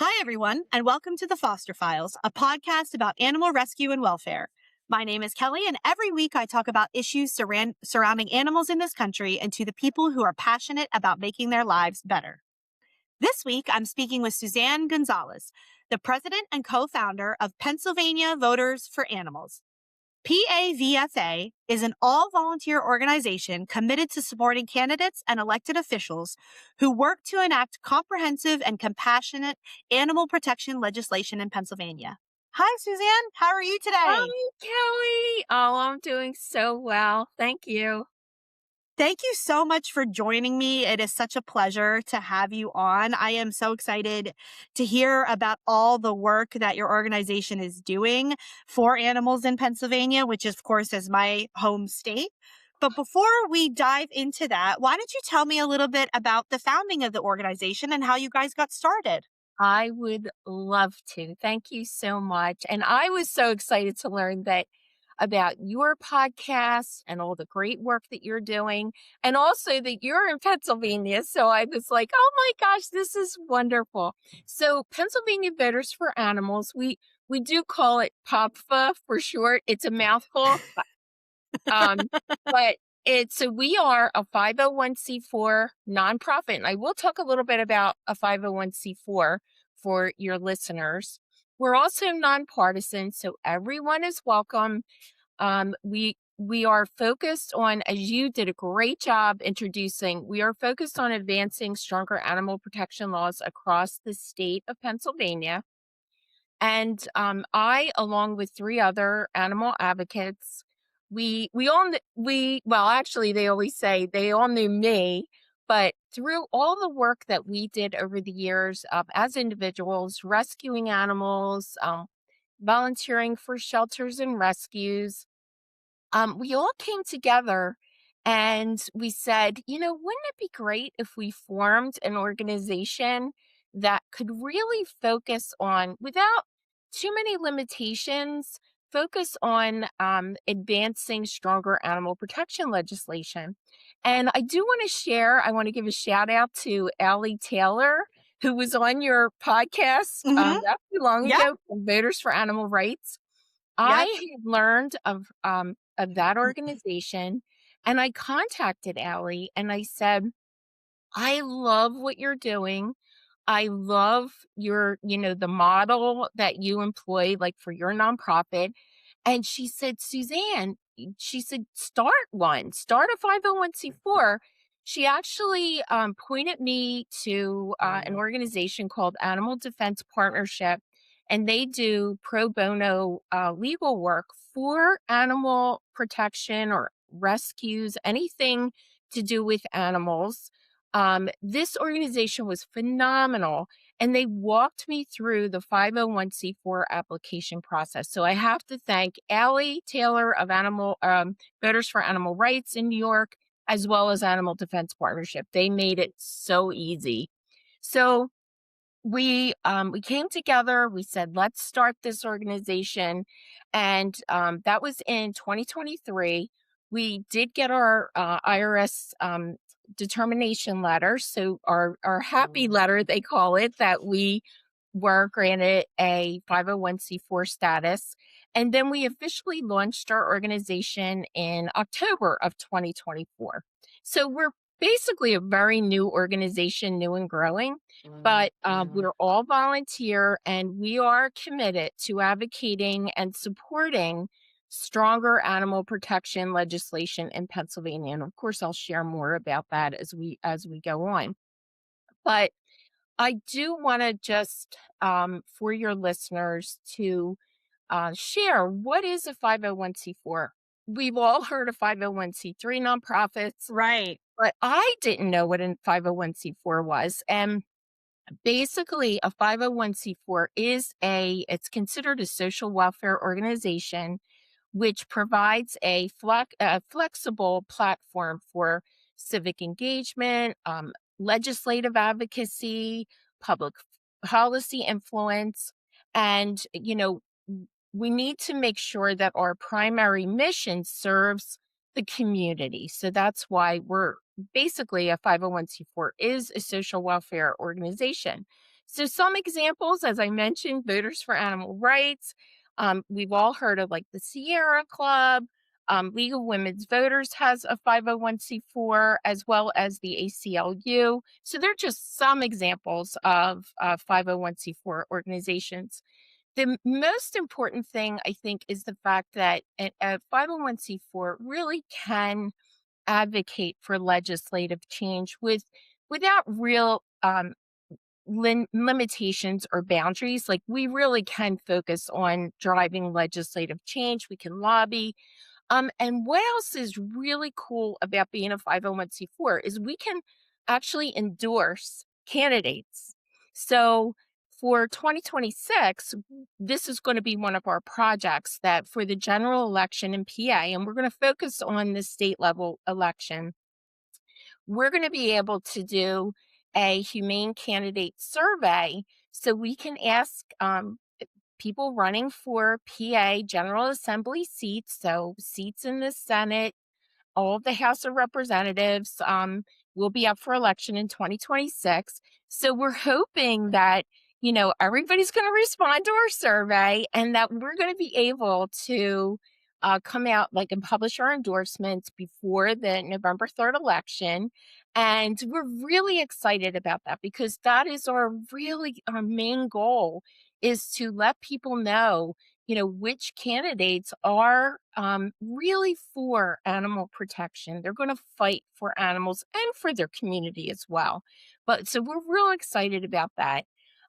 Hi, everyone, and welcome to the Foster Files, a podcast about animal rescue and welfare. My name is Kelly, and every week I talk about issues surrounding animals in this country and to the people who are passionate about making their lives better. This week, I'm speaking with Suzanne Gonzalez, the president and co-founder of Pennsylvania Voters for Animals. PAVFA is an all-volunteer organization committed to supporting candidates and elected officials who work to enact comprehensive and compassionate animal protection legislation in Pennsylvania. Hi, Suzanne. How are you today? Hi, Kelly. Oh, I'm doing so well. Thank you. Thank you so much for joining me. It is such a pleasure to have you on. I am so excited to hear about all the work that your organization is doing for animals in Pennsylvania, which of course is my home state. But before we dive into that, why don't you tell me a little bit about the founding of the organization and how you guys got started? I would love to. Thank you so much. And I was so excited to learn that about your podcast and all the great work that you're doing, and also that you're in Pennsylvania. So I was like, oh my gosh, this is wonderful. So Pennsylvania Voters for Animals, we do call it PAVFA for short. It's a mouthful. Um, but we are a 501c4 nonprofit, and I will talk a little bit about a 501c4 for your listeners. We're also nonpartisan, so everyone is welcome. We are focused on, as you did a great job introducing, we are focused on advancing stronger animal protection laws across the state of Pennsylvania. And I, along with three other animal advocates, well, actually, they always say they all knew me, but through all the work that we did over the years as individuals, rescuing animals, volunteering for shelters and rescues, we all came together and we said, wouldn't it be great if we formed an organization that could really focus on, without too many limitations, focus on advancing stronger animal protection legislation. And I want to give a shout out to Allie Taylor, who was on your podcast Mm-hmm. not too long Yep. ago, from Voters for Animal Rights. I Yep. had learned of that organization, and I contacted Allie and I said, I love what you're doing. I love the model that you employ, like for your nonprofit. And she said, Suzanne, she said, start a 501c4. She actually pointed me to an organization called Animal Defense Partnership, and they do pro bono legal work for animal protection or rescues, anything to do with animals. This organization was phenomenal, and they walked me through the 501c4 application process. So I have to thank Allie Taylor of Voters for Animal Rights in New York, as well as Animal Defense Partnership. They made it so easy. So we came together. We said, let's start this organization, and that was in 2023. We did get our IRS determination letter, so our happy letter, they call it, that we were granted a 501c4 status. And then we officially launched our organization in October of 2024. So we're basically a very new organization, new and growing, but we're all volunteer, and we are committed to advocating and supporting stronger animal protection legislation in Pennsylvania. And of course, I'll share more about that as we go on. But I do want to just for your listeners to share, what is a 501c4. We've all heard of 501c3 nonprofits, Right. but I didn't know what a 501c4 was. And basically, a 501c4 it's considered a social welfare organization, which provides a flexible platform for civic engagement, legislative advocacy, public policy influence. And, we need to make sure that our primary mission serves the community. So that's why we're basically a 501c4 is a social welfare organization. So some examples, as I mentioned, Voters for Animal Rights. We've all heard of like the Sierra Club. League of Women's Voters has a 501c4, as well as the ACLU. So they're just some examples of 501c4 organizations. The most important thing, I think, is the fact that a 501c4 really can advocate for legislative change without real limitations or boundaries. Like, we really can focus on driving legislative change. We can lobby. And what else is really cool about being a 501c4 is we can actually endorse candidates. So for 2026, this is going to be one of our projects that for the general election in PA, and we're going to focus on the state level election, we're going to be able to do a humane candidate survey so we can ask people running for PA General Assembly seats, so seats in the Senate, all of the House of Representatives will be up for election in 2026. So we're hoping that, everybody's going to respond to our survey and that we're going to be able to come out and publish our endorsements before the November 3rd election. And we're really excited about that because that is our main goal, is to let people know which candidates are really for animal protection. They're going to fight for animals and for their community as well. But so we're real excited about that.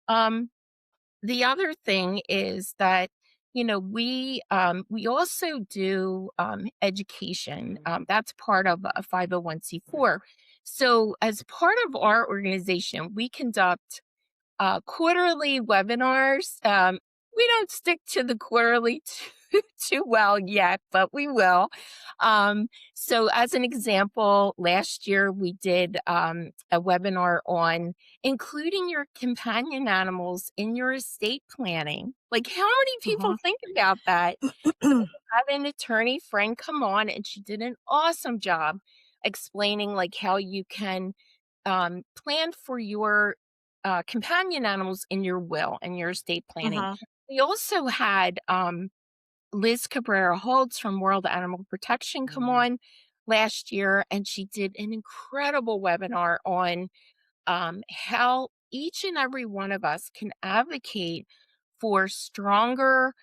The other thing is that we also do education. That's part of a 501c4. So as part of our organization, we conduct quarterly webinars. We don't stick to the quarterly too well yet, but we will. So as an example, last year we did a webinar on including your companion animals in your estate planning. Like, how many people Hmm. think about that? So we had an attorney friend come on, and she did an awesome job explaining like how you can plan for your companion animals in your will and your estate planning. Hmm. We also had Liz Cabrera Holtz from World Animal Protection come on last year, and she did an incredible webinar on how each and every one of us can advocate for stronger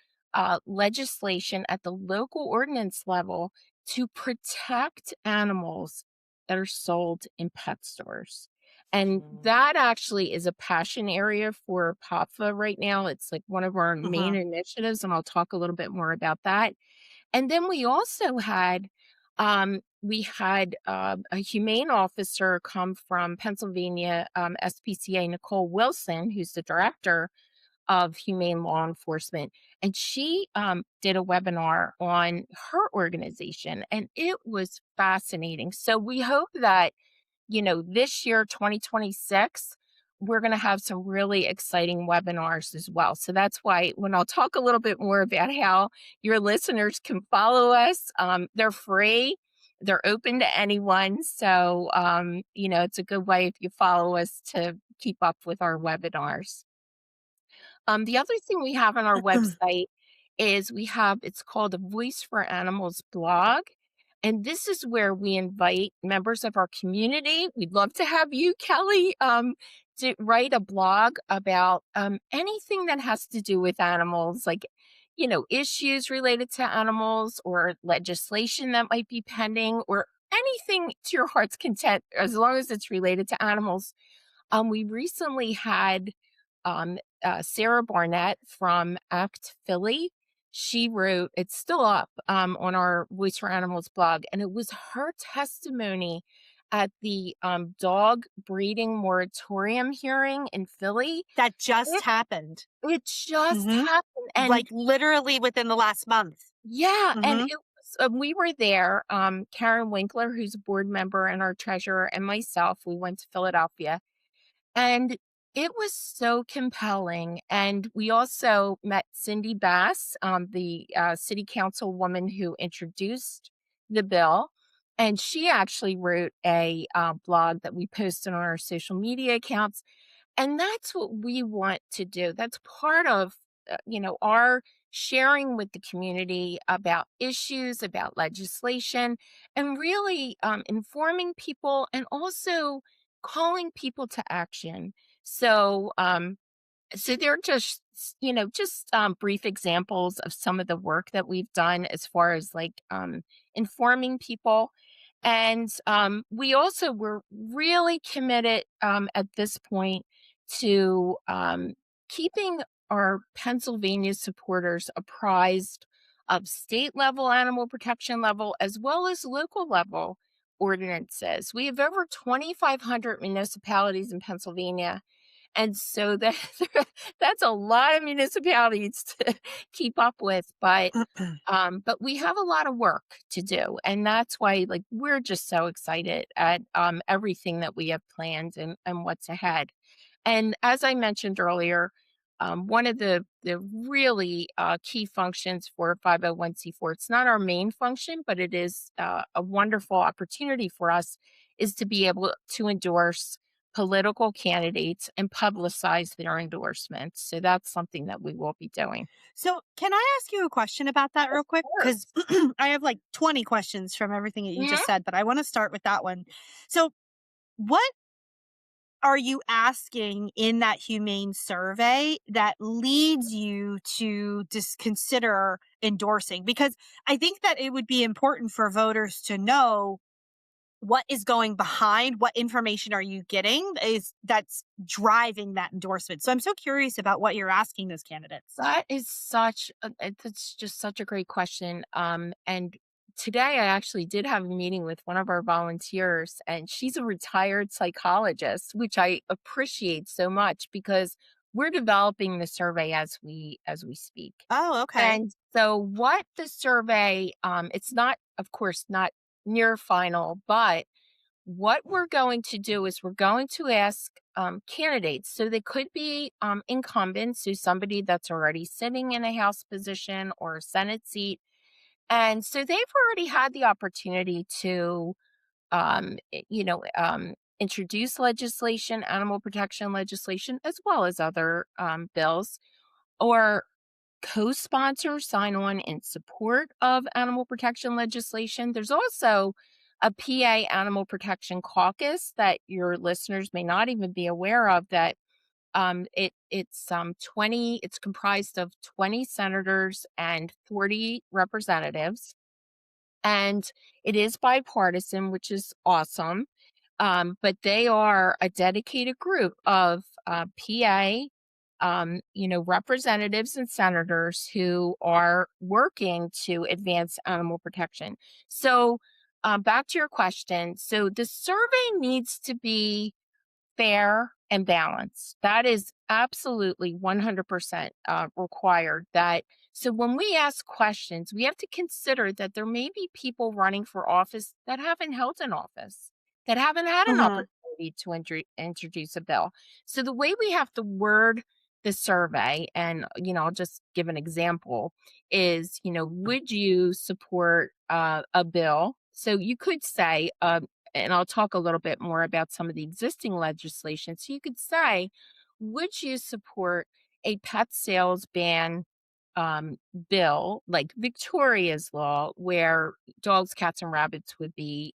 legislation at the local ordinance level to protect animals that are sold in pet stores. And that actually is a passion area for PAVFA right now. It's like one of our main Hmm. initiatives, and I'll talk a little bit more about that. And then we also had a humane officer come from Pennsylvania, SPCA, Nicole Wilson, who's the director of humane law enforcement, and she did a webinar on her organization, and it was fascinating. So we hope that this year, 2026, we're going to have some really exciting webinars as well. So that's why when I'll talk a little bit more about how your listeners can follow us, they're free. They're open to anyone. So, it's a good way if you follow us to keep up with our webinars. The other thing we have on our website is it's called a Voice for Animals blog. And this is where we invite members of our community. We'd love to have you, Kelly, to write a blog about anything that has to do with animals, like, issues related to animals or legislation that might be pending or anything to your heart's content, as long as it's related to animals. We recently had Sarah Barnett from ACT Philly. She wrote, it's still up on our Voice for Animals blog, and it was her testimony at the dog breeding moratorium hearing in Philly. That just It, happened. it just Hmm. happened. And Like literally within the last month. yeah, and Hmm. it was, we were there, Karen Winkler, who's a board member, and our treasurer, and myself, we went to Philadelphia. And it was so compelling. And we also met Cindy Bass, the city council woman who introduced the bill. And she actually wrote a blog that we posted on our social media accounts. And that's what we want to do. That's part of, our sharing with the community about issues, about legislation, and really informing people and also calling people to action. So, so they're just, brief examples of some of the work that we've done as far as like informing people. And we also were really committed at this point to keeping our Pennsylvania supporters apprised of state level animal protection level as well as local level ordinances. We have over 2,500 municipalities in Pennsylvania, and so that that's a lot of municipalities to keep up with, but we have a lot of work to do, and that's why, like, we're just so excited at, everything that we have planned and what's ahead. And as I mentioned earlier, one of the really, key functions for 501(c)(4), it's not our main function, but it is, a wonderful opportunity for us, is to be able to endorse political candidates and publicize their endorsements. So that's something that we will be doing. So, can I ask you a question about that Of real quick? Because course. I have like 20 questions from everything that you Mhm. just said, but I want to start with that one. So, what are you asking in that humane survey that leads you to just consider endorsing? Because I think that it would be important for voters to know what is going behind, what information are you getting is that's driving that endorsement. So I'm so curious about what you're asking those candidates. That's just such a great question. And today I actually did have a meeting with one of our volunteers, and she's a retired psychologist, which I appreciate so much because we're developing the survey as we speak. Oh, okay. And so what the survey, it's not, of course, not near final, but what we're going to do is we're going to ask candidates. So they could be incumbents, so somebody that's already sitting in a House position or a Senate seat. And so they've already had the opportunity to, introduce legislation, animal protection legislation, as well as other bills, or co-sponsor sign on in support of animal protection legislation. There's also a PA Animal Protection Caucus that your listeners may not even be aware of, that it's comprised of 20 senators and 40 representatives, and it is bipartisan, which is awesome. But they are a dedicated group of PA, representatives and senators who are working to advance animal protection. So, back to your question. So, the survey needs to be fair and balanced. That is absolutely 100% required. That so when we ask questions, we have to consider that there may be people running for office that haven't held an office, that haven't had an Hmm. opportunity to introduce a bill. So the way we have to word the survey, and I'll just give an example, is would you support a bill? So you could say, and I'll talk a little bit more about some of the existing legislation. So you could say, would you support a pet sales ban bill like Victoria's law, where dogs, cats, and rabbits would be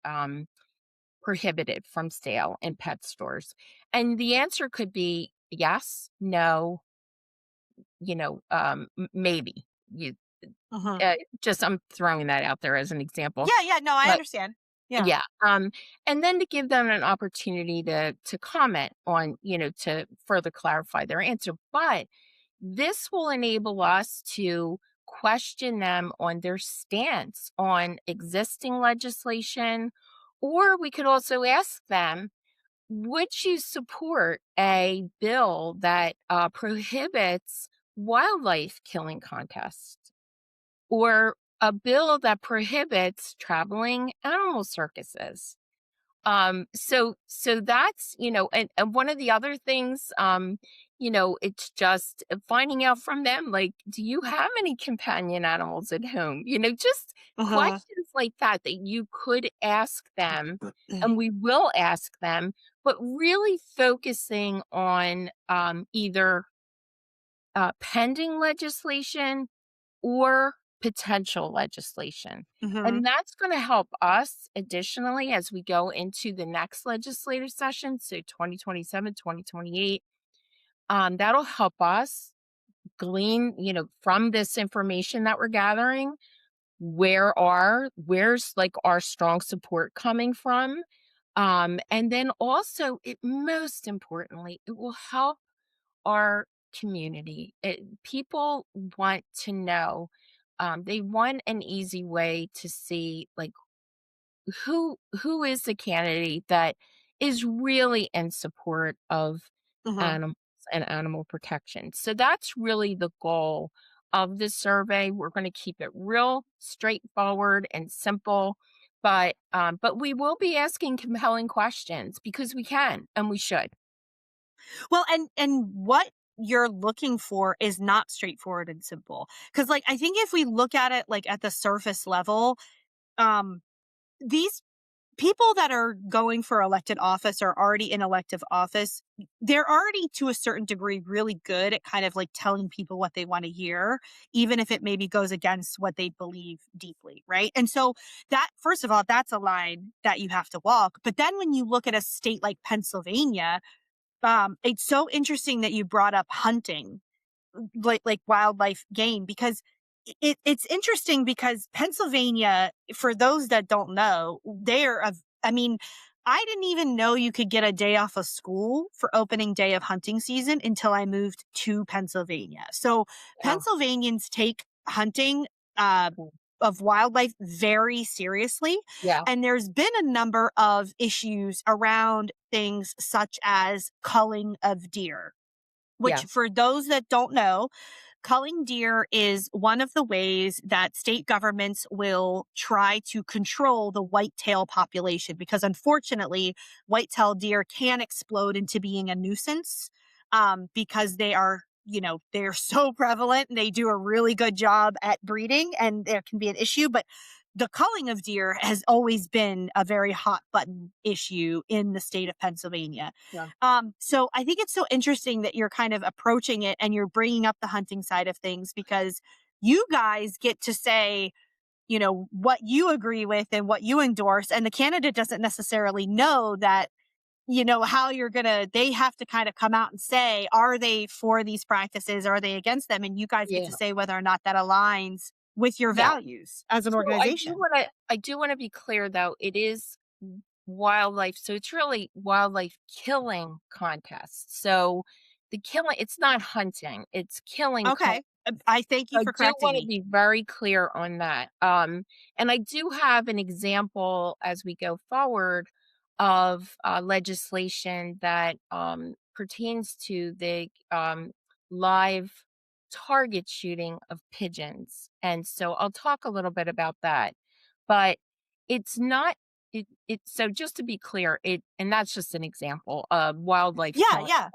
prohibited from sale in pet stores? And the answer could be yes, no, maybe. You Hmm. just I'm throwing that out there as an example. Yeah, yeah. No, I But understand. Yeah. yeah, and then to give them an opportunity to comment on, to further clarify their answer. But this will enable us to question them on their stance on existing legislation, or we could also ask them, would you support a bill that prohibits wildlife killing contests? Or a bill that prohibits traveling animal circuses. So that's, and one of the other things, it's just finding out from them, like, do you have any companion animals at home? Just Uh-huh. questions like that you could ask them, and we will ask them, but really focusing on either pending legislation or potential legislation. Mhm. And that's going to help us additionally as we go into the next legislative session, so 2027, 2028. That'll help us glean, from this information that we're gathering, where's like our strong support coming from. And then also it most importantly, it will help our community. People want to know, they want an easy way to see like who is the candidate that is really in support of Mhm. animals and animal protection. So that's really the goal of this survey. We're going to keep it real straightforward and simple, but we will be asking compelling questions because we can and we should. Well, and what you're looking for is not straightforward and simple. Because, like, I think if we look at it, like, at the surface level, um, these people that are going for elected office or already in elective office, they're already to a certain degree really good at kind of like telling people what they want to hear, even if it maybe goes against what they believe deeply, right? And so that, first of all, that's a line that you have to walk. But then when you look at a state like Pennsylvania, it's so interesting that you brought up hunting, like wildlife game, because it's interesting because Pennsylvania, for those that don't know, they're of I mean, I didn't even know you could get a day off of school for opening day of hunting season until I moved to Pennsylvania. So Yeah. Pennsylvanians take hunting uh Mm. of wildlife very seriously. Yeah. And there's been a number of issues around things such as culling of deer, which, Yeah. for those that don't know, culling deer is one of the ways that state governments will try to control the whitetail population, because unfortunately, whitetail deer can explode into being a nuisance, because they're so prevalent and they do a really good job at breeding, and there can be an issue. But the culling of deer has always been a very hot button issue in the state of Pennsylvania. Yeah. So I think it's so interesting that you're kind of approaching it and you're bringing up the hunting side of things, because you guys get to say, what you agree with and what you endorse. And the candidate doesn't necessarily know that, how they have to kind of come out and say, are they for these practices? Are they against them? And you guys get to Yeah. say whether or not that aligns with your Yeah. values as an So organization. I do want to be clear though, it is wildlife. So it's really wildlife killing contest. So the killing, it's not hunting, it's killing. Okay. I thank you I for do correcting wanna me. be very clear on that, and I do have an example as we go forward of, legislation that, pertains to the, live target shooting of pigeons, and so I'll talk a little bit about that, but it's not so just to be clear, and that's just an example of wildlife Yeah, killing. yeah.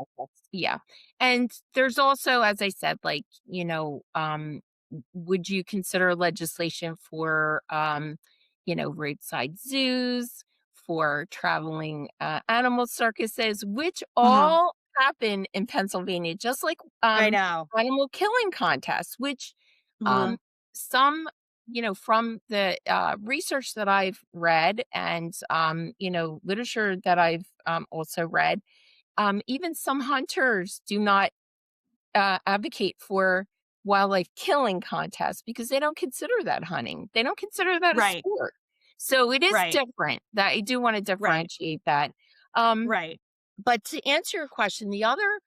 Yeah. And there's also, as I said, like, would you consider legislation for, roadside zoos, for traveling animal circuses, which Uh-huh. all happen in Pennsylvania, just like I know. animal killing contests, which Mhm. um, some, from the research that I've read and, literature that I've also read, even some hunters do not advocate for wildlife killing contests because they don't consider that hunting. They don't consider that a Right. sport. So it is Right. different. That I do want to Right. differentiate that. Um, Right. but to answer your question, the other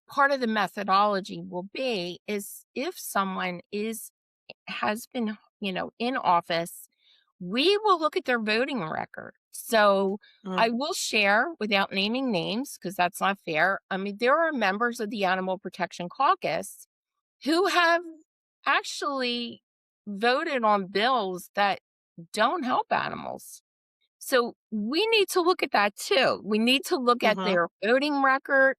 part of the methodology will be is if someone has been, in office, we will look at their voting record. So Mm. I will share without naming names because that's not fair. I mean, there are members of the Animal Protection Caucus who have actually voted on bills that don't help animals. So we need to look at that too. We need to look at Mm-hmm. their voting record,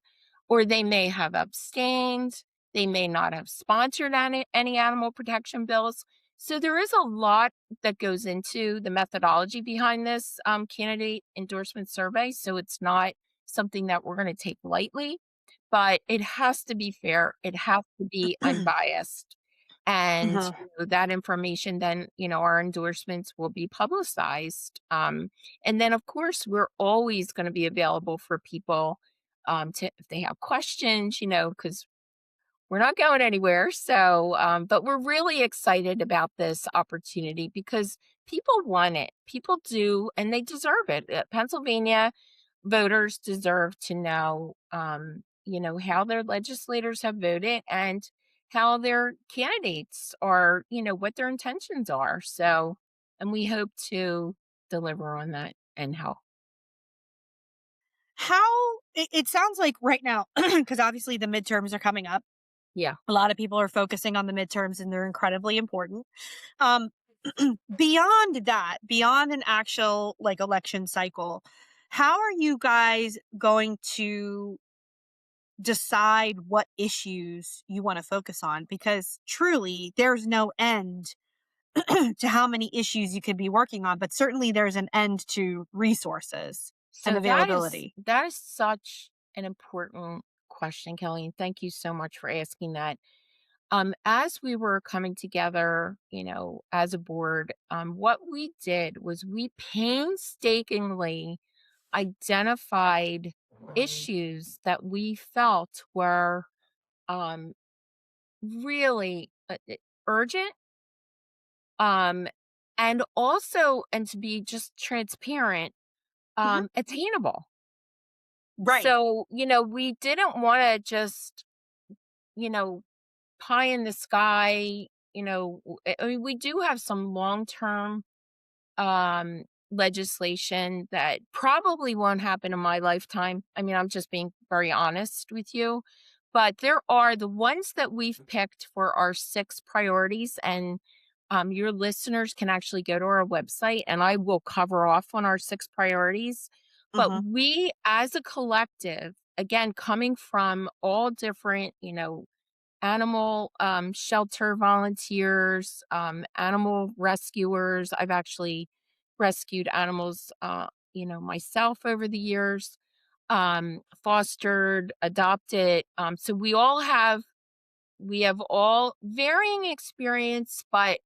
or they may have abstained. They may not have sponsored any animal protection bills. So there is a lot that goes into the methodology behind this candidate endorsement survey. So it's not something that we're going to take lightly, but it has to be fair. It has to be unbiased. And Mm-hmm. that information, then, our endorsements will be publicized. And then, of course, we're always going to be available for people if they have questions, because we're not going anywhere. So, but we're really excited about this opportunity because people want it. People do, and they deserve it. Pennsylvania voters deserve to know, how their legislators have voted and how their candidates are, what their intentions are. So, and we hope to deliver on that and help. It sounds like right now, because obviously the midterms are coming up. Yeah. A lot of people are focusing on the midterms and they're incredibly important. Um, beyond that, beyond an actual like election cycle, how are you guys going to decide what issues you want to focus on? Because truly, there's no end to how many issues you could be working on, but certainly there's an end to resources and So availability. that is such an important question, Kelly, and thank you so much for asking that. As we were coming together, as a board, what we did was we painstakingly identified issues that we felt were um, really urgent, um, and also, and to be just transparent, Hmm. attainable. Right. So, we didn't want to just, you know, pie in the sky. I mean, we do have some long term legislation that probably won't happen in my lifetime. I mean, I'm just being very honest with you. But there are the ones that we've picked for our 6 priorities, and your listeners can actually go to our website and I will cover off on our 6 priorities. But Hmm. we, as a collective, again, coming from all different, animal shelter volunteers, animal rescuers. I've actually rescued animals, myself over the years, fostered, adopted. So we have all varying experience, but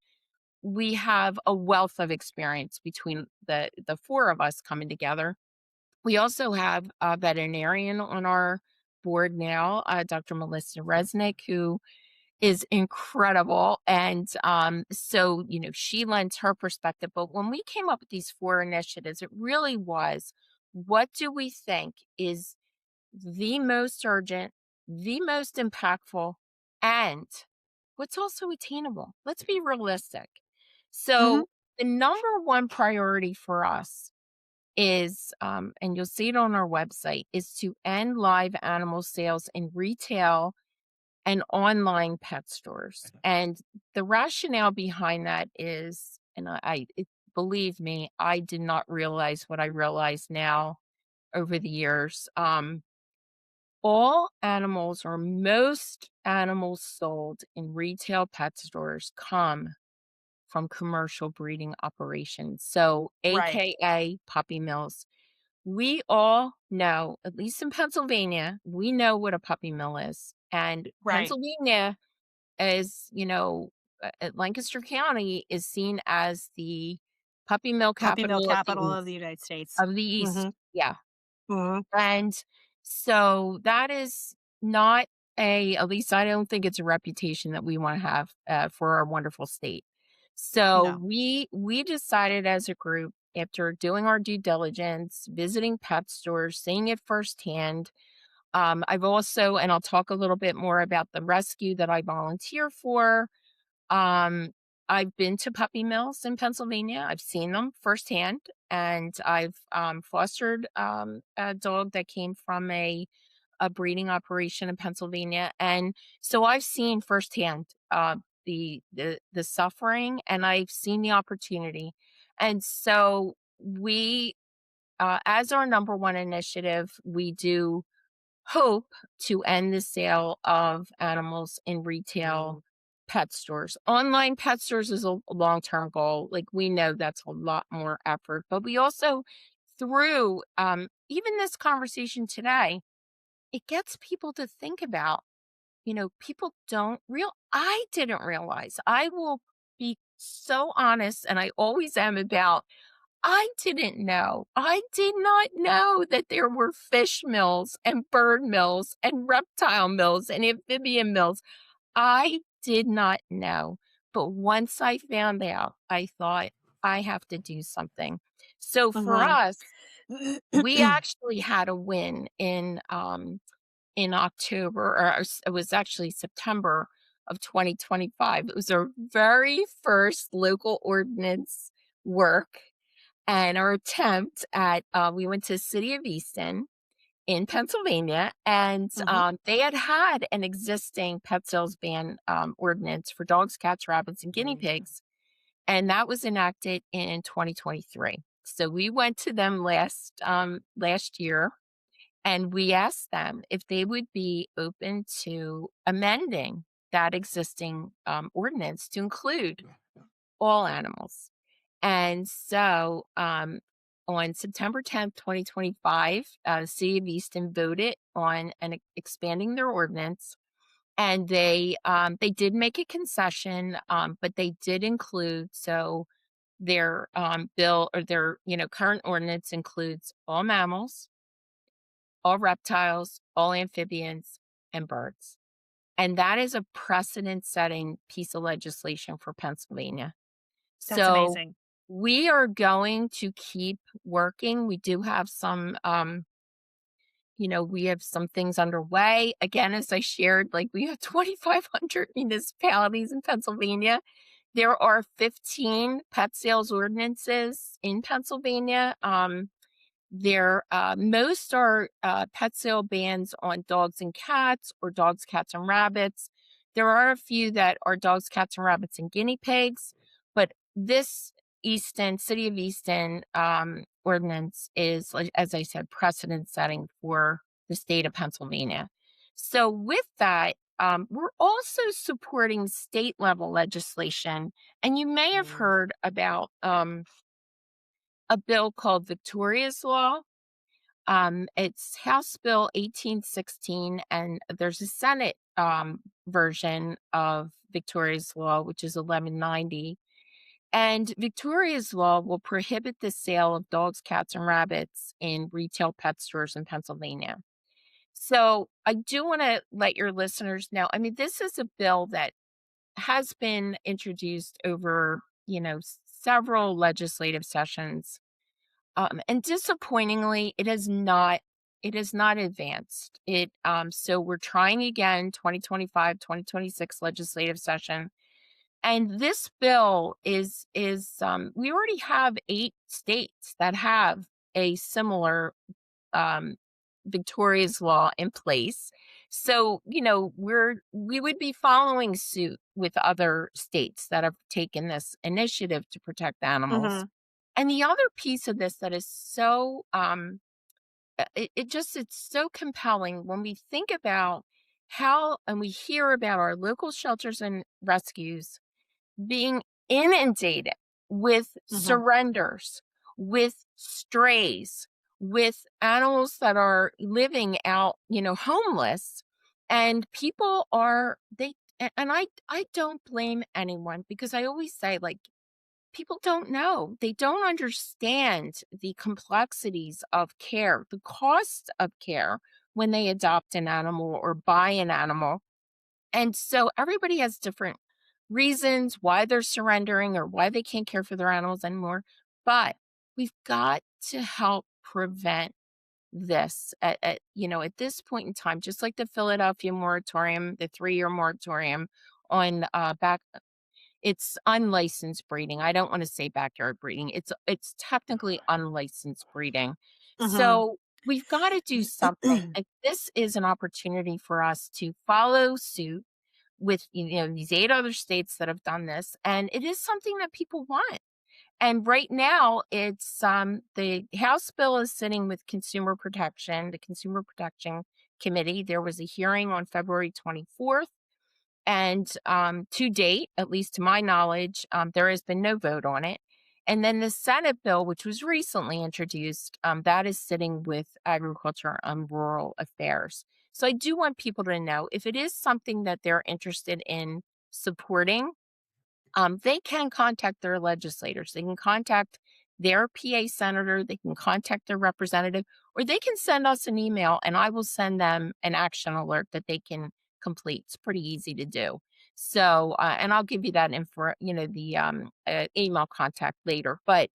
we have a wealth of experience between the 4 of us coming together. We also have a veterinarian on our board now, Dr. Melissa Resnick, who is incredible. And so, she lends her perspective. But when we came up with these 4 initiatives, it really was, what do we think is the most urgent, the most impactful, and what's also attainable? Let's be realistic. Hmm. So, the number one priority for us is, and you'll see it on our website, is to end live animal sales in retail and online pet stores. And the rationale behind that is, and believe me, I did not realize what I realize now over the years. All animals, or most animals sold in retail pet stores, come from commercial breeding operations. So, Right. AKA puppy mills. We all know, at least in Pennsylvania, we know what a puppy mill is. And Right. Pennsylvania, as Lancaster County is seen as the puppy mill Puppy mill capital capital of the United States. of the Hmm. East. Yeah. Hmm. And so that is not at least I don't think it's a reputation that we want to have for our wonderful state. So No. we decided as a group, after doing our due diligence, visiting pet stores, seeing it firsthand. I've also, and I'll talk a little bit more about the rescue that I volunteer for. Um, I've been to puppy mills in Pennsylvania. I've seen them firsthand, and I've fostered a dog that came from a breeding operation in Pennsylvania, and so I've seen firsthand the suffering, and I've seen the opportunity, and so we, as our number one initiative, we do hope to end the sale of animals in retail pet stores. Online pet stores is a long-term goal. Like, we know that's a lot more effort, but we also, through even this conversation today, it gets people to think about, people don't real I didn't realize. I will be so honest, and I always am about, I didn't know. I did not know that there were fish mills and bird mills and reptile mills and amphibian mills. I did not know. But once I found out, I thought, I have to do something. So for Mhm. us, we actually had a win in October, or it was actually September of 2025. It was our very first local ordinance work and our attempt at, we went to the city of Easton in Pennsylvania, and Mhm. they had an existing pet sales ban ordinance for dogs, cats, rabbits, and guinea pigs, and that was enacted in 2023. So we went to them last year, and we asked them if they would be open to amending that existing ordinance to include all animals. And so, on September 10th, 2025, the city of Easton voted on expanding their ordinance, and they did make a concession, but they did include, so their bill, or their current ordinance includes all mammals, all reptiles, all amphibians, and birds. And that is a precedent-setting piece of legislation for Pennsylvania. That's So amazing. we are going to keep working. We do have some, we have some things underway. Again, as I shared, like, we have 2,500 municipalities in Pennsylvania. There are 15 pet sales ordinances in Pennsylvania. Most are pet sale bans on dogs and cats, or dogs, cats, and rabbits. There are a few that are dogs, cats, and rabbits, and guinea pigs, but this City of Easton ordinance is, like, as I said, precedent setting for the state of Pennsylvania. So with that, we're also supporting state level legislation, and you may have heard about a bill called Victoria's Law. It's House Bill 1816, and there's a Senate version of Victoria's Law, which is 1190. And Victoria's Law will prohibit the sale of dogs, cats, and rabbits in retail pet stores in Pennsylvania. So I do want to let your listeners know. I mean, this is a bill that has been introduced over, several legislative sessions, and disappointingly, it has not advanced. So we're trying again, 2025, 2026 legislative session. And this bill we already have 8 states that have a similar um, Victoria's Law in place. So, we would be following suit with other states that have taken this initiative to protect animals. Mhm. And the other piece of this that is so, it's so compelling when we think about how, and we hear about our local shelters and rescues being inundated with Mhm. surrenders, with strays, with animals that are living out, homeless. And people are, and I don't blame anyone, because I always say, like, people don't know. They don't understand the complexities of care, the cost of care when they adopt an animal or buy an animal. And so everybody has different reasons why they're surrendering or why they can't care for their animals anymore. But we've got to help prevent this at this point in time, just like the Philadelphia moratorium, the 3-year moratorium on back it's unlicensed breeding. I don't want to say backyard breeding. It's technically unlicensed breeding. Mhm. So we've got to do something. And this is an opportunity for us to follow suit with these 8 other states that have done this. And it is something that people want. And right now, it's the House bill is sitting with Consumer Protection, the Consumer Protection Committee. There was a hearing on February 24th. And to date, at least to my knowledge, there has been no vote on it. And then the Senate bill, which was recently introduced, that is sitting with Agriculture and Rural Affairs. So I do want people to know if it is something that they're interested in supporting, they can contact their legislators. They can contact their PA senator, they can contact their representative, or they can send us an email and I will send them an action alert that they can complete. It's pretty easy to do. So, and I'll give you that info, the email contact later. But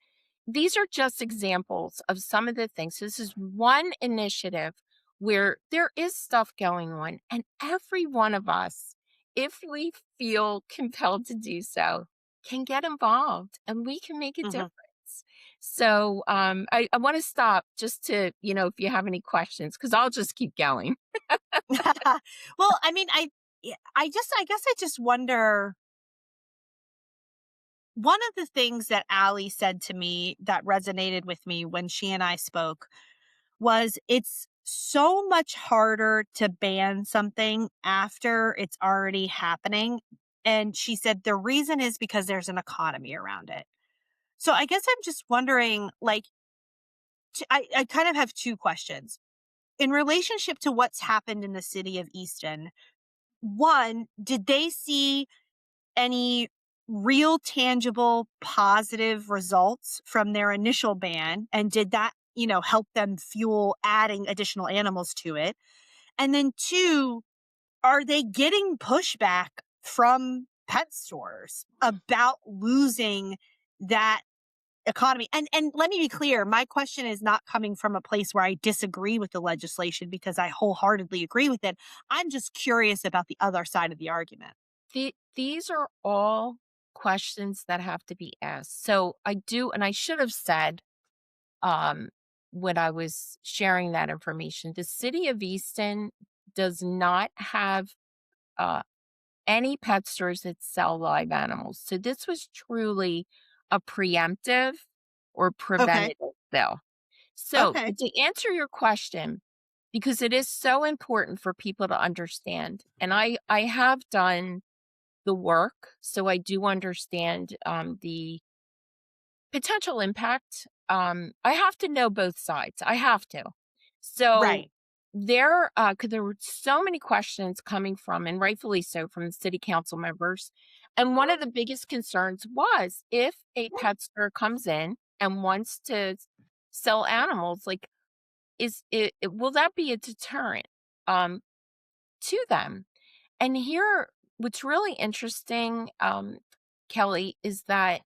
these are just examples of some of the things. This is one initiative where there is stuff going on, and every one of us, if we feel compelled to do so, can get involved and we can make a Mhm. difference. So I want to stop just to, if you have any questions, because I'll just keep going. Well, I mean, I guess I just wonder. One of the things that Allie said to me that resonated with me when she and I spoke was it's so much harder to ban something after it's already happening. And she said the reason is because there's an economy around it. So I guess I'm just wondering, like, I kind of have two questions. In relationship to what's happened in the city of Easton, one, did they see any real tangible positive results from their initial ban? And did that, help them fuel adding additional animals to it? And then two, are they getting pushback from pet stores about losing that economy? And let me be clear, my question is not coming from a place where I disagree with the legislation because I wholeheartedly agree with it. I'm just curious about the other side of the argument. These are all questions that have to be asked. So I do, and I should have said, um, when I was sharing that information, the city of Easton does not have uh, any pet stores that sell live animals. So this was truly a preemptive or Okay. preventative bill. So, Okay. but to answer your question, because it is so important for people to understand, and I have done the work, so I do understand the potential impact. I have to know both sides. I have to. So Right. because there were so many questions coming from, and rightfully so, from the city council members. And one of the biggest concerns was if a pet store comes in and wants to sell animals, like, will that be a deterrent um, to them? And here, what's really interesting, Kelly, is that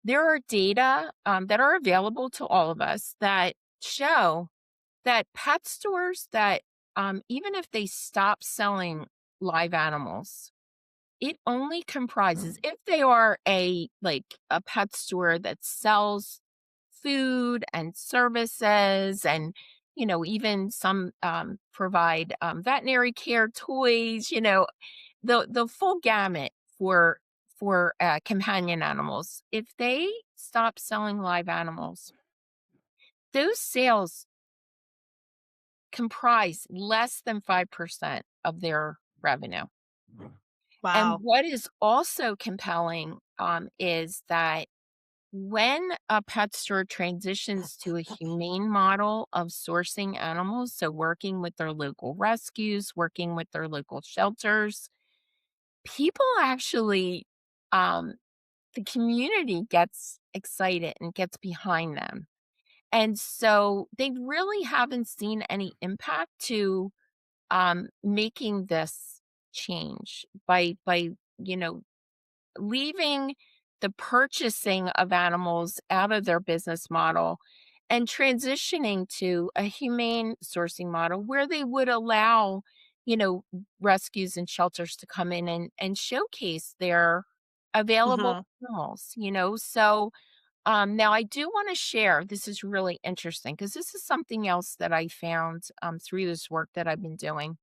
there are data that are available to all of us that show that pet stores that, even if they stop selling live animals, it only comprises, if they are a pet store that sells food and services, and even some provide veterinary care, toys, the full gamut for companion animals. If they stop selling live animals, those sales comprise less than 5% of their revenue. And Wow. what is also compelling, is that when a pet store transitions to a humane model of sourcing animals, so working with their local rescues, working with their local shelters, people actually, um, the community gets excited and gets behind them. And so they really haven't seen any impact to making this change by you know leaving the purchasing of animals out of their business model and transitioning to a humane sourcing model where they would allow, you know, rescues and shelters to come in and showcase their available Mhm. animals, So now I do want to share, this is really interesting because this is something else that I found through this work that I've been doing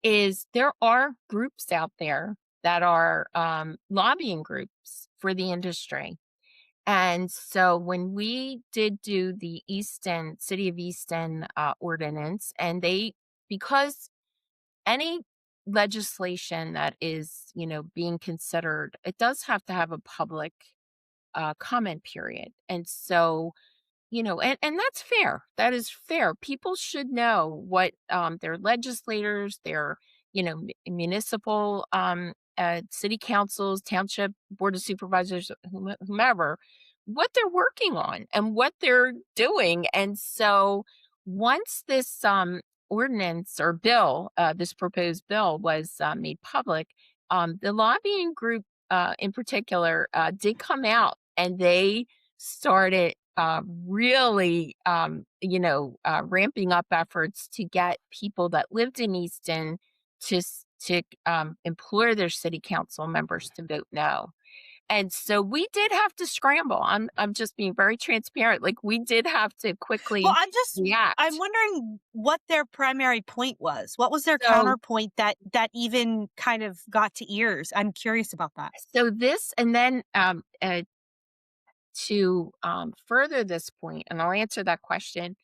is there are groups out there that are lobbying groups for the industry. And so when we did do the City of Easton ordinance, and because any legislation that is, being considered, it does have to have a public comment period. And so, and that's fair. That is fair. People should know what their legislators, their, municipal city councils, township board of supervisors, whomever, what they're working on and what they're doing. And so once this ordinance or bill, this proposed bill was made public, the lobbying group in particular did come out, and they started really, ramping up efforts to get people that lived in Easton to implore their city council members to vote no. And so we did have to scramble. I'm just being very transparent. Like, we did have to Well, quickly I'm react. wondering what their primary point was. What was their So counterpoint that even kind of got to ears? I'm curious about that. so this and then to further this point, and I'll answer that question.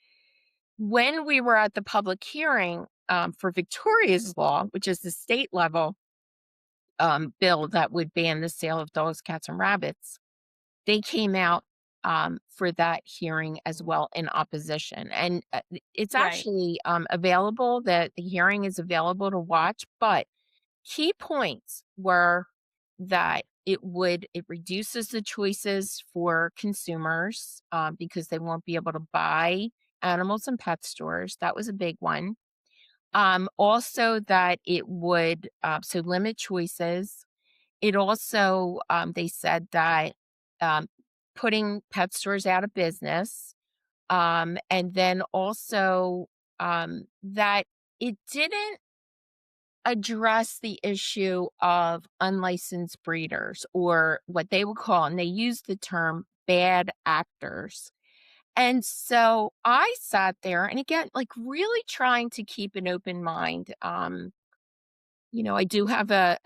When we were at the public hearing for Victoria's law, which is the state level bill that would ban the sale of dogs, cats, and rabbits, they came out for that hearing as well in opposition. And it's Right. actually available, that the hearing is available to watch. But key points were that it reduces the choices for consumers because they won't be able to buy animals in pet stores. That was a big one. Also that it would so limit choices. It also, they said that um, putting pet stores out of business, and then also that it didn't address the issue of unlicensed breeders, or what they would call, and they used the term bad actors. And so I sat there, and again, like, really trying to keep an open mind. I do have a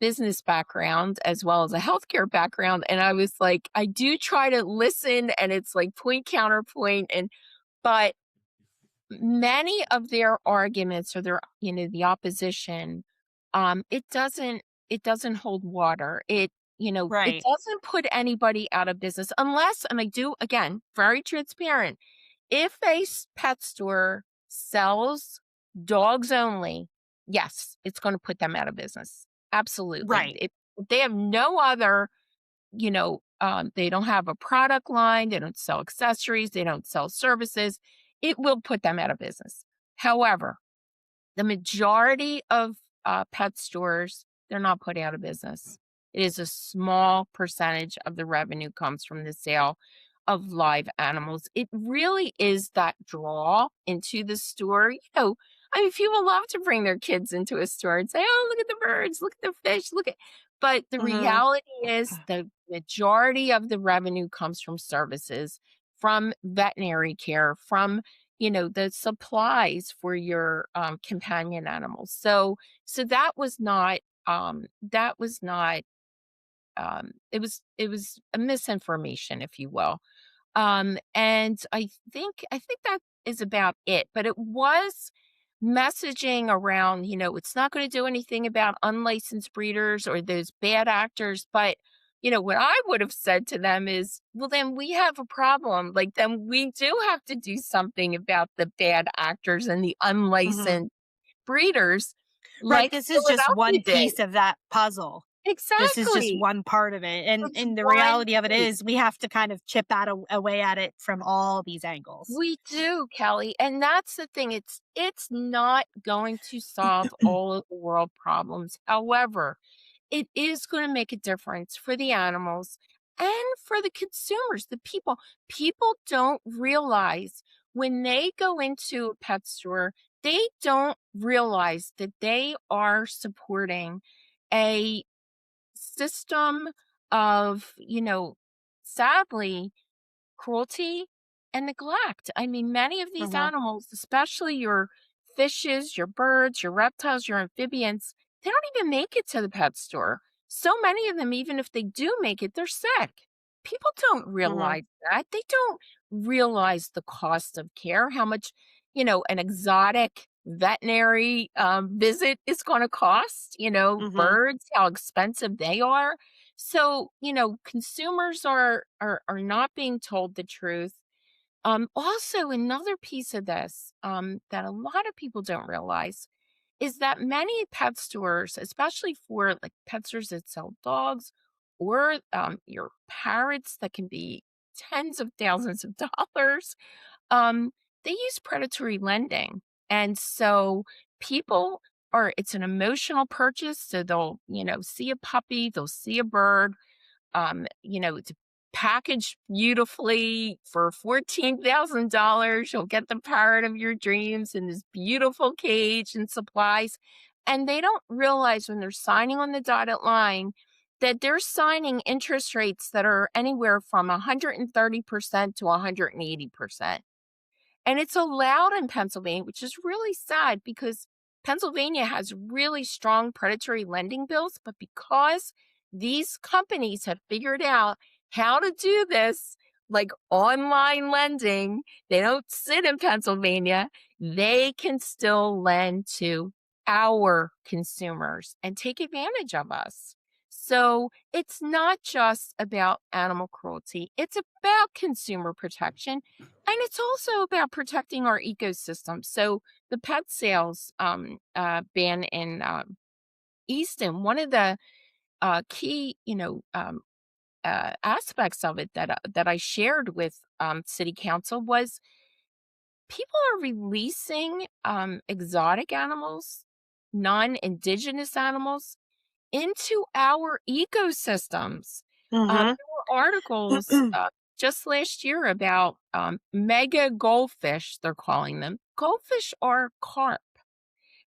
business background as well as a healthcare background, and I was like, I do try to listen, and it's like point counterpoint, but many of their arguments, or the opposition, it doesn't hold water. It Right. doesn't put anybody out of business unless, and I do, again, very transparent, if a pet store sells dogs only, yes, it's gonna put them out of business. Absolutely. Right. If they have no other, they don't have a product line, they don't sell accessories, they don't sell services, it will put them out of business. However, the majority of pet stores, they're not put out of business. It is a small percentage of the revenue comes from the sale of live animals. It really is that draw into the store. I mean, people love to bring their kids into a store and say, "Oh, look at the birds, look at the fish, look at." But the Hmm. reality is, the majority of the revenue comes from services, from veterinary care, from the supplies for your companion animals. So that was not it was a misinformation, if you will. And I think that is about it. But it was messaging around, it's not going to do anything about unlicensed breeders or those bad actors. But what I would have said to them is, well, then we have a problem. Like, then we do have to do something about the bad actors and the Hmm. unlicensed breeders, Right. like This is just one Philadelphia did. piece of that puzzle. This is just Exactly. one part of it. And It's and the one reality of it piece. is we have to kind of chip away at it from all these angles. We do, Kelly, and that's the thing. It's not going to solve all of the world problems. However, it is going to make a difference for the animals and for the consumers, the people. People don't realize, when they go into a pet store, they don't realize that they are supporting a system of, sadly, cruelty and neglect. I mean, many of these Hmm. animals, especially your fishes, your birds, your reptiles, your amphibians, they don't even make it to the pet store. So many of them, even if they do make it, they're sick. People don't Mhm. realize that. They don't realize the cost of care, how much, an exotic veterinary visit is going to cost, Mhm. birds, how expensive they are. So, consumers are not being told the truth. Also, another piece of this that a lot of people don't realize is that many pet stores, especially for like pet stores that sell dogs or your parrots that can be tens of thousands of dollars, um, they use predatory lending. And so people it's an emotional purchase. So they'll, see a puppy, they'll see a bird, it's packaged beautifully for $14,000. You'll get the parrot of your dreams in this beautiful cage and supplies. And they don't realize when they're signing on the dotted line that they're signing interest rates that are anywhere from 130% to 180%. And it's allowed in Pennsylvania, which is really sad because Pennsylvania has really strong predatory lending bills. But because these companies have figured out how to do this, like online lending, they don't sit in Pennsylvania, they can still lend to our consumers and take advantage of us. So it's not just about animal cruelty, it's about consumer protection. And it's also about protecting our ecosystem. So the pet sales ban in Easton, one of the key, aspects of it that I shared with City Council was people are releasing exotic animals, non-indigenous animals into our ecosystems. Mhm. There were articles just last year about mega goldfish, they're calling them. Goldfish are carp.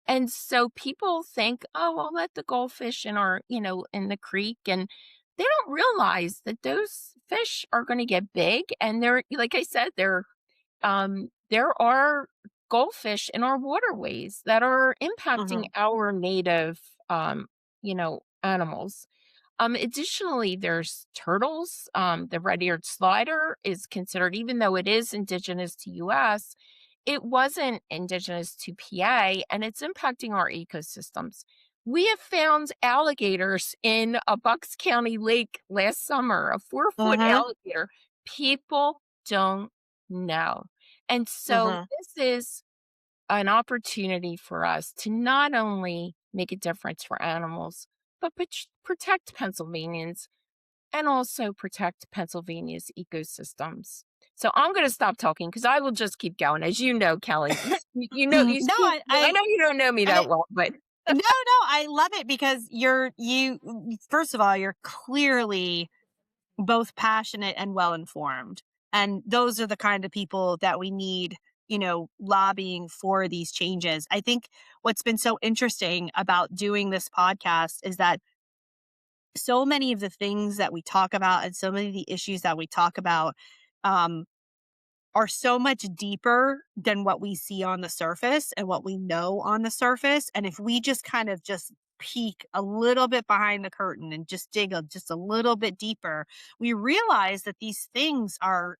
And so people think, oh, I'll let the goldfish in in the creek. And they don't realize that those fish are going to get big. And they're, like I said, there are goldfish in our waterways that are impacting Mhm. our native, animals. Additionally, there's turtles. The red-eared slider is considered, even though it is indigenous to US, it wasn't indigenous to PA, and it's impacting our ecosystems. We have found alligators in a Bucks County lake last summer, a 4-foot Mhm. alligator. People don't know. And so Mhm. this is an opportunity for us to not only make a difference for animals, but protect Pennsylvanians and also protect Pennsylvania's ecosystems. So I'm going to stop talking because I will just keep going. As you know, Kelly, you No, see, I know you don't know me that I well, but no, I love it because first of all, you're clearly both passionate and well informed. And those are the kind of people that we need, lobbying for these changes. I think what's been so interesting about doing this podcast is that so many of the things that we talk about and so many of the issues that we talk about um, are so much deeper than what we see on the surface and what we know on the surface. And if we just kind of just peek a little bit behind the curtain and just dig just a little bit deeper, we realize that these things are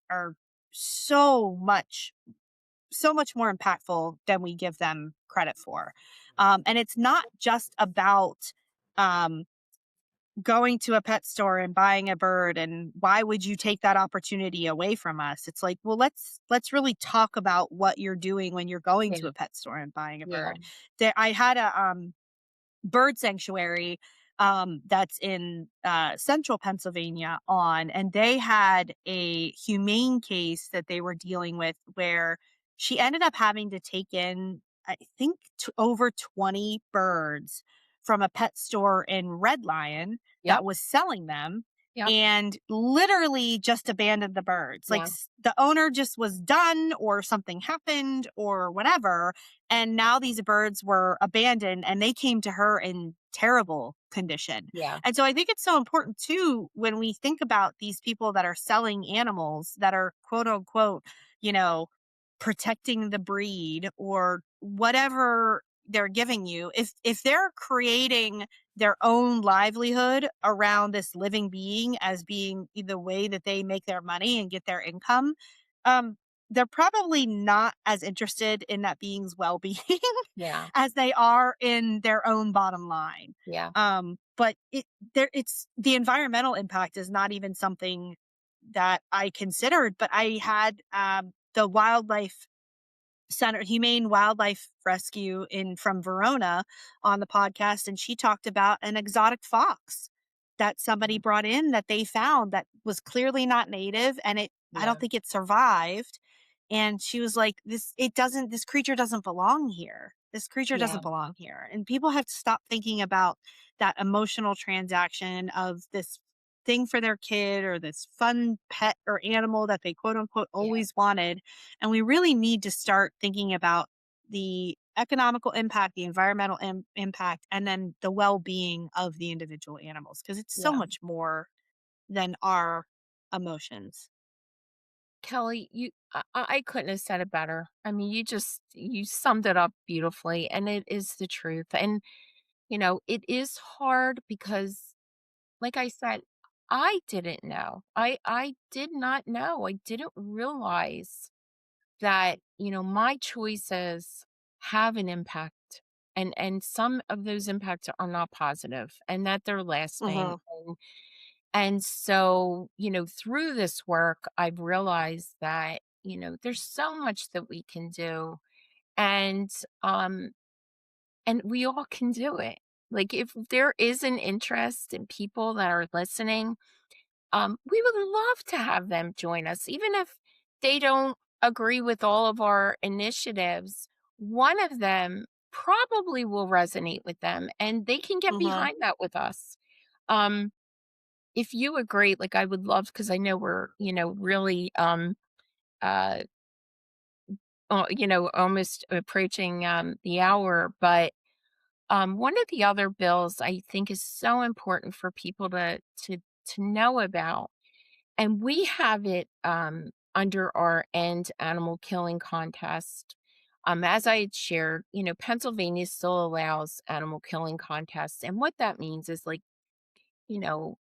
so much more impactful than we give them credit for. And it's not just about um, going to a pet store and buying a bird, and why would you take that opportunity away from us? It's like, well, let's really talk about what you're doing when you're going yeah, to a pet store and buying a yeah, bird. There I had a bird sanctuary that's in central Pennsylvania on, and they had a humane case that they were dealing with where she ended up having to take in, I think, over 20 birds from a pet store in Red Lion yep, that was selling them, yep, and literally just abandoned the birds. Like yeah, the owner just was done, or something happened, or whatever, and now these birds were abandoned and they came to her in terrible condition. yeah, And so I think it's so important too when we think about these people that are selling animals that are quote unquote, you know, protecting the breed or whatever they're giving you. If they're creating their own livelihood around this living being as being the way that they make their money and get their income, um, they're probably not as interested in that being's well-being Yeah. as they are in their own bottom line. Yeah. But it's the environmental impact is not even something that I considered, but I had the wildlife center, Humane Wildlife Rescue in from Verona on the podcast, and she talked about an exotic fox that somebody brought in that they found that was clearly not native, and I Yeah. don't think it survived. And she was like, this creature doesn't belong here. This creature Yeah. doesn't belong here. And people have to stop thinking about that emotional transaction of this thing for their kid or this fun pet or animal that they quote unquote Yeah. always wanted. And we really need to start thinking about the economical impact, the environmental impact, and then the well being of the individual animals because it's so Yeah. much more than our emotions. Kelly, I couldn't have said it better. I mean, you summed it up beautifully, and it is the truth. And it is hard because, like I said, I didn't know. I did not know. I didn't realize that, my choices have an impact, and some of those impacts are not positive, and that they're lasting. Hmm. And so, through this work, I've realized that, there's so much that we can do, and um and we all can do it. Like, if there is an interest in people that are listening, we would love to have them join us, even if they don't agree with all of our initiatives. One of them probably will resonate with them, and they can get Hmm. behind that with us. Um, if you agree, like, I would love, because I know we're, really, uh, almost approaching the hour, but one of the other bills I think is so important for people to know about, and we have it under our End Animal Killing Contest. As I had shared, Pennsylvania still allows animal killing contests, and what that means is, like, they'll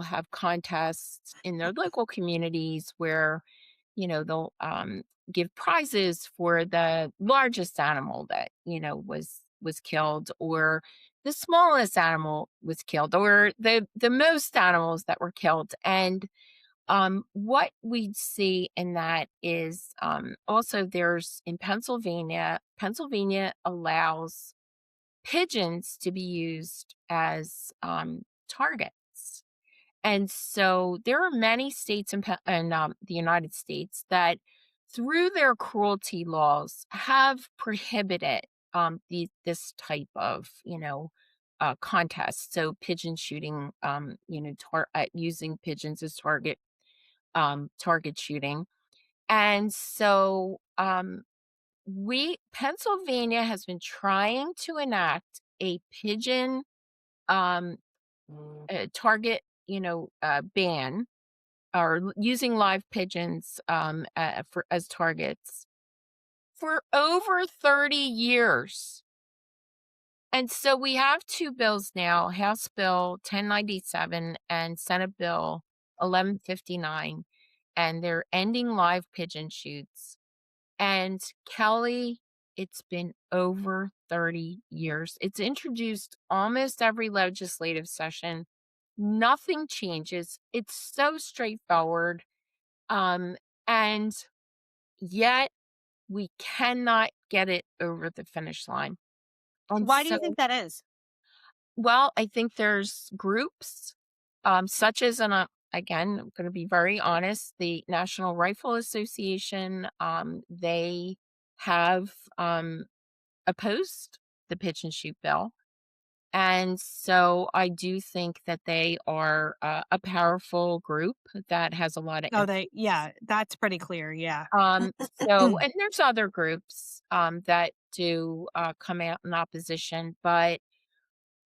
have contests in their local communities where, they'll give prizes for the largest animal that, was killed, or the smallest animal was killed, or the most animals that were killed. And what we see in that is, also there's in Pennsylvania allows pigeons to be used as targets. And so there are many states in the United States that, through their cruelty laws, have prohibited this type of, contest. So pigeon shooting, using pigeons as target shooting. And so we Pennsylvania has been trying to enact a pigeon um, target, ban, or using live pigeons for as targets for over 30 years. And so we have two bills now, House Bill 1097 and Senate Bill 1159, and they're ending live pigeon shoots. And Kelly, it's been over 30 years. It's introduced almost every legislative session. Nothing changes. It's so straightforward. Um, and yet we cannot get it over the finish line. And Why do you so, think that is? well, I think there's groups, such as, again, I'm going to be very honest, the National Rifle Association, they have opposed the pitch and shoot bill. And so I do think that they are a powerful group that has a lot of Oh, influence. yeah, that's pretty clear. Yeah. And there's other groups that do come out in opposition, but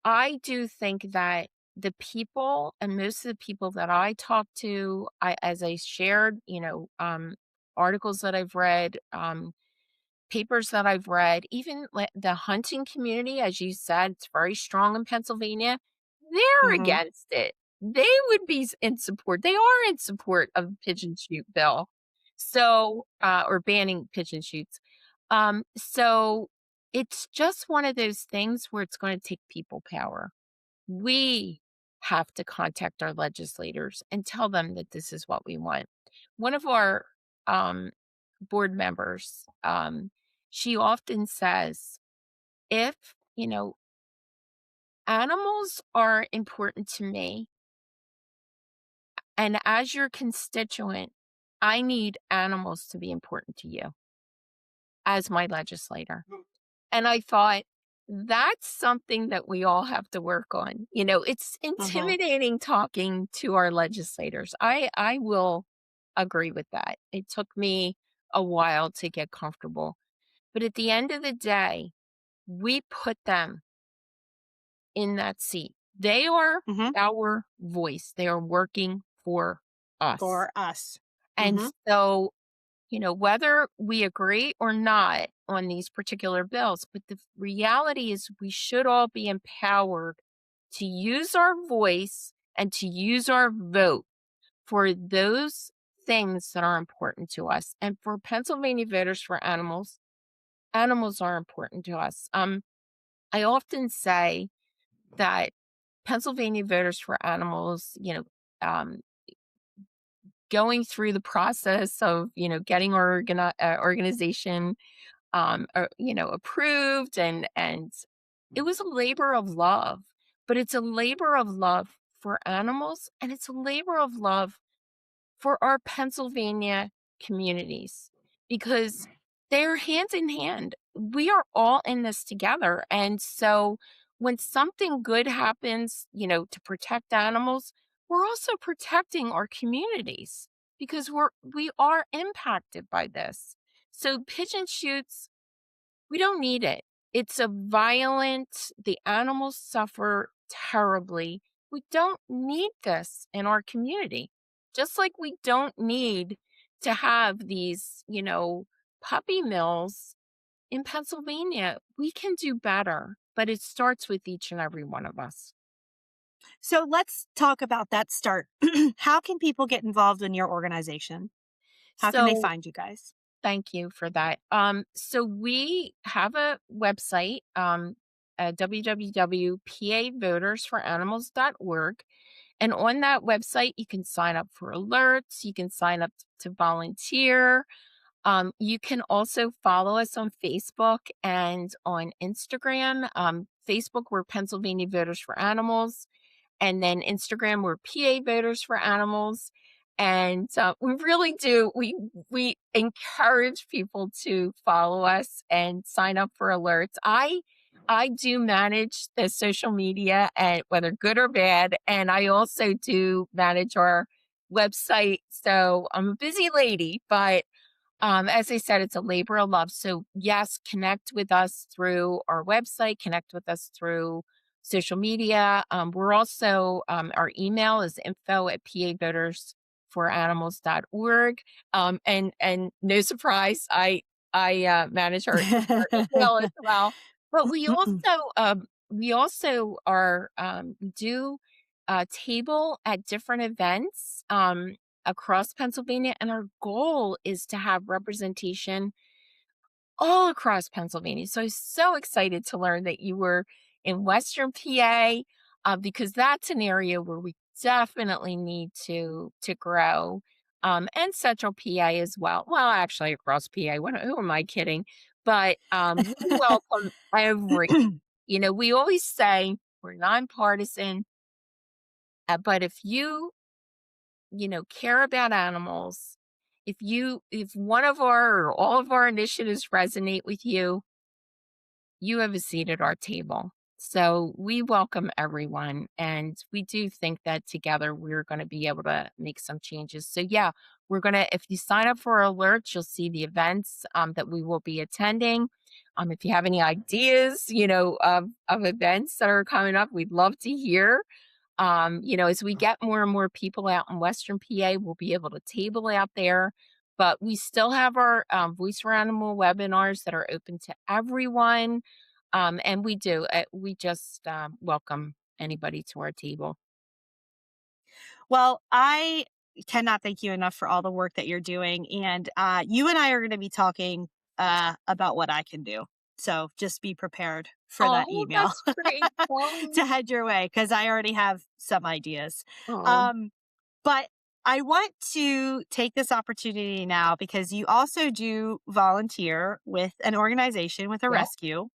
I do think that the people, and most of the people that I talk to, as I shared, articles that I've read, papers that I've read, even the hunting community, as you said, it's very strong in Pennsylvania. They're Mm-hmm. against it. They would be in support. They are in support of the pigeon shoot bill. So, or banning pigeon shoots. So it's just one of those things where it's going to take people power. We have to contact our legislators and tell them that this is what we want. One of our um, board members, she often says, if, animals are important to me, and as your constituent, I need animals to be important to you as my legislator. And I thought, that's something that we all have to work on. It's Mm-hmm. intimidating talking to our legislators. I will agree with that. It took me a while to get comfortable. But at the end of the day, we put them in that seat. They are Mm-hmm. our voice. They are working for us. For us. And Mm-hmm. so, whether we agree or not on these particular bills, but the reality is we should all be empowered to use our voice and to use our vote for those things that are important to us. And for Pennsylvania Voters for Animals, animals are important to us. I often say that Pennsylvania Voters for Animals, um, going through the process of, getting our organization, approved, and it was a labor of love, but it's a labor of love for animals, and it's a labor of love for our Pennsylvania communities because they're hand in hand. We are all in this together. And so when something good happens, to protect animals, we're also protecting our communities because we are impacted by this. So pigeon shoots, we don't need it. It's a violent, the animals suffer terribly. We don't need this in our community. Just like we don't need to have these, puppy mills in Pennsylvania. We can do better, but it starts with each and every one of us. So let's talk about that start. How can people get involved in your organization? How can they So find you guys? thank you for that. So we have a website, www.pavotersforanimals.org. And on that website, you can sign up for alerts. You can sign up to volunteer. You can also follow us on Facebook and on Instagram. Facebook, we're Pennsylvania Voters for Animals. And then Instagram, we're PA Voters for Animals. And we really do. We encourage people to follow us and sign up for alerts. I do manage the social media, and whether good or bad, and I also do manage our website. So I'm a busy lady, but as I said, it's a labor of love. So yes, connect with us through our website, connect with us through social media. We're also, our email is info@pavotersforanimals.org. And no surprise, I manage our email as well. But we also are, we do table at different events. Across Pennsylvania, and our goal is to have representation all across Pennsylvania. So I'm so excited to learn that you were in Western PA, because that's an area where we definitely need to grow, and Central PA as well. Well, actually, across PA. Who am I kidding? But we welcome every. We always say we're nonpartisan, but if you care about animals, if one of our or all of our initiatives resonate with you, you have a seat at our table. So we welcome everyone. And we do think that together we're going to be able to make some changes. So yeah, if you sign up for alerts, you'll see the events that we will be attending. If you have any ideas, of events that are coming up, we'd love to hear. As we get more and more people out in Western PA, we'll be able to table out there. But we still have our Voice for Animal webinars that are open to everyone. And we just welcome anybody to our table. Well, I cannot thank you enough for all the work that you're doing. And you and I are going to be talking about what I can do. So just be prepared for that Oh, email that's great. Oh, to head your way because I already have some ideas. oh, Um, but I want to take this opportunity now because you also do volunteer with an organization with a yep, rescue,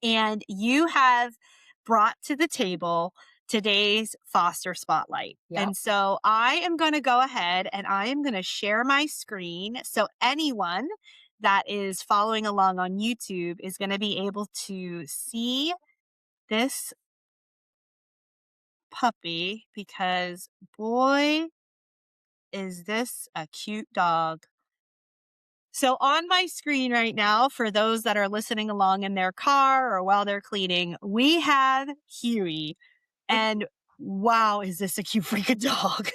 and you have brought to the table today's foster spotlight. yep. And so I am going to go ahead and I am going to share my screen so anyone that is following along on YouTube is going to be able to see this puppy because boy, is this a cute dog. So on my screen right now, for those that are listening along in their car or while they're cleaning, we have Huey. And wow, is this a cute freaking dog?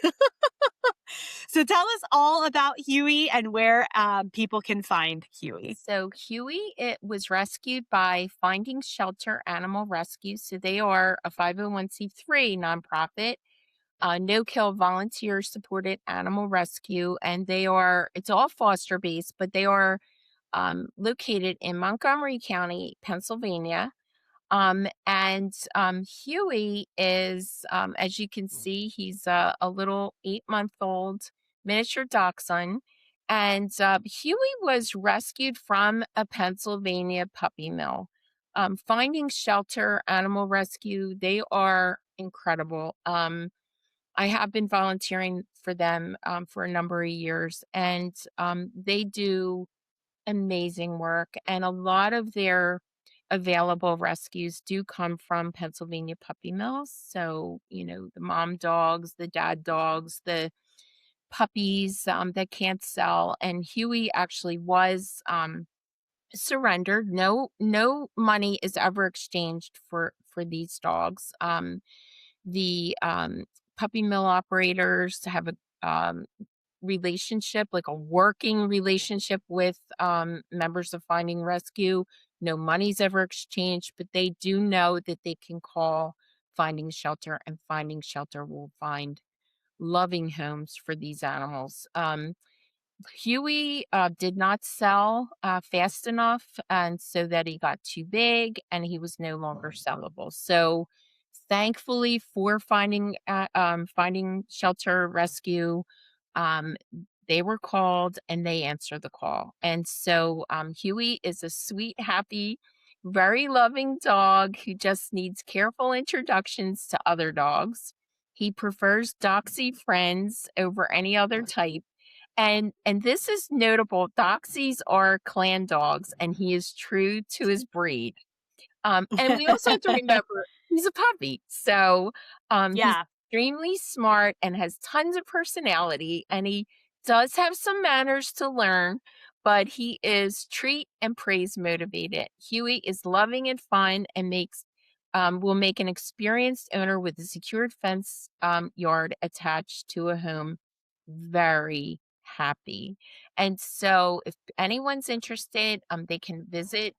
So tell us all about Huey and where people can find Huey. So Huey, it was rescued by Finding Shelter Animal Rescue. So they are a 501c3 nonprofit, no-kill volunteer supported animal rescue, and it's all foster based, but they are located in Montgomery County, Pennsylvania. Huey is, as you can see, he's a little 8-month-old miniature dachshund. And Huey was rescued from a Pennsylvania puppy mill. Finding Shelter Animal Rescue, they are incredible. I have been volunteering for them for a number of years, and they do amazing work, and a lot of their available rescues do come from Pennsylvania puppy mills. So, the mom dogs, the dad dogs, the puppies that can't sell. And Huey actually was surrendered. No money is ever exchanged for these dogs. The puppy mill operators have a relationship, like a working relationship with members of Finding Rescue. No money's ever exchanged, but they do know that they can call Finding Shelter, and Finding Shelter will find loving homes for these animals. Huey did not sell fast enough, and so that he got too big and he was no longer sellable. So, thankfully for Finding Shelter Rescue, um, they were called and they answered the call. And so Huey is a sweet, happy, very loving dog who just needs careful introductions to other dogs. He prefers Doxy friends over any other type, and this is notable. Doxies are clan dogs, and he is true to his breed. And we also have to remember he's a puppy. So he's Yeah. extremely smart and has tons of personality, and he does have some manners to learn, but he is treat and praise motivated. Huey is loving and fun and will make an experienced owner with a secured fence yard attached to a home very happy. And so if anyone's interested, they can visit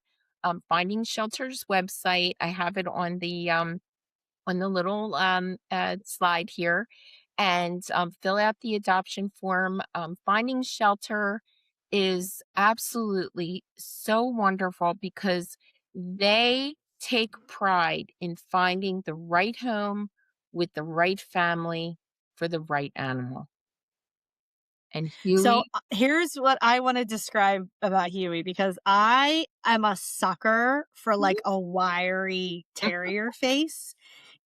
Finding Shelter's website. I have it on the little slide here, and fill out the adoption form. Finding Shelter is absolutely so wonderful because they take pride in finding the right home with the right family for the right animal. And So Huey, here's what I want to describe about Huey because I am a sucker for like a wiry terrier face.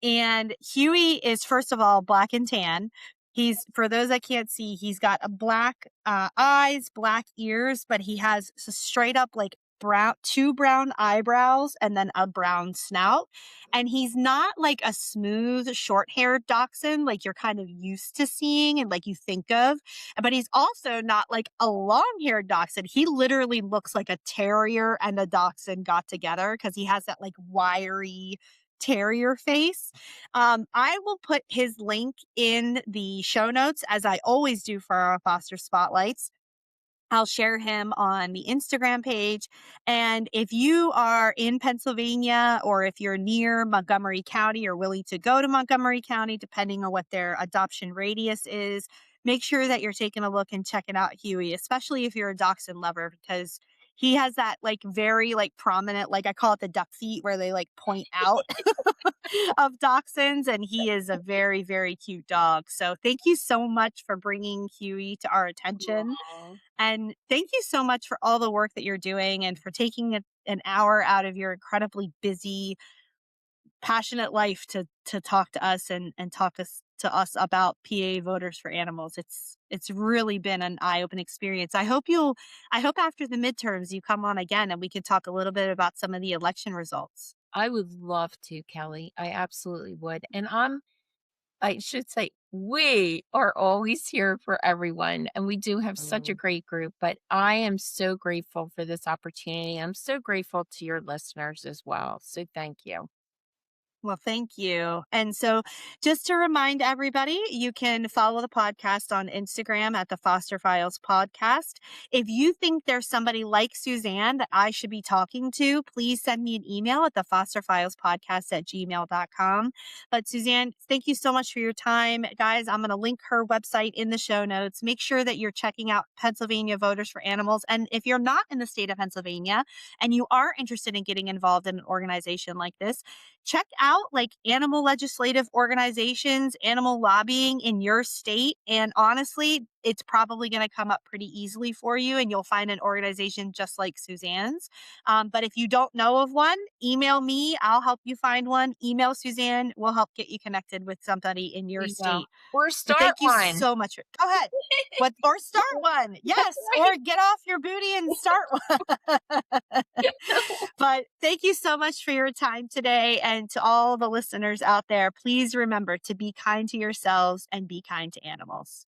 And Huey is, first of all, black and tan. He's, for those that can't see, he's got a black eyes, black ears, but he has straight up like two brown eyebrows and then a brown snout. And he's not like a smooth, short haired dachshund like you're kind of used to seeing and like you think of. But he's also not like a long haired dachshund. He literally looks like a terrier and a dachshund got together because he has that like wiry terrier face. I will put his link in the show notes as I always do for our foster spotlights. I'll share him on the Instagram page. And if you are in Pennsylvania or if you're near Montgomery County or willing to go to Montgomery County, depending on what their adoption radius is, make sure that you're taking a look and checking out Huey, especially if you're a dachshund lover, because he has that like very like prominent, like I call it the duck feet where they like point out of dachshunds. And he is a very, very cute dog. So thank you so much for bringing Huey to our attention. Aw. And thank you so much for all the work that you're doing and for taking an hour out of your incredibly busy, passionate life to talk to us and talk to us about PA Voters for Animals. It's really been an eye-opening experience. I hope after the midterms you come on again and we can talk a little bit about some of the election results. I would love to, Kelly. I absolutely would. And I should say, we are always here for everyone, and we do have such a great group. But I am so grateful for this opportunity. I'm so grateful to your listeners as well. So thank you. Well, thank you. And so, just to remind everybody, you can follow the podcast on Instagram at the Foster Files Podcast. If you think there's somebody like Suzanne that I should be talking to, please send me an email at the fosterfilespodcast@gmail.com. But Suzanne, thank you so much for your time. Guys, I'm going to link her website in the show notes. Make sure that you're checking out Pennsylvania Voters for Animals. And if you're not in the state of Pennsylvania and you are interested in getting involved in an organization like this, check out like animal legislative organizations, animal lobbying in your state. And honestly, it's probably going to come up pretty easily for you and you'll find an organization just like Suzanne's. But if you don't know of one, email me. I'll help you find one. Email Suzanne. We'll help get you connected with somebody in There your you go. state. Or But start thank you one. so much. Go ahead. Or start one. Yes. Or get off your booty and start one. But thank you so much for your time today. And to all the listeners out there, please remember to be kind to yourselves and be kind to animals.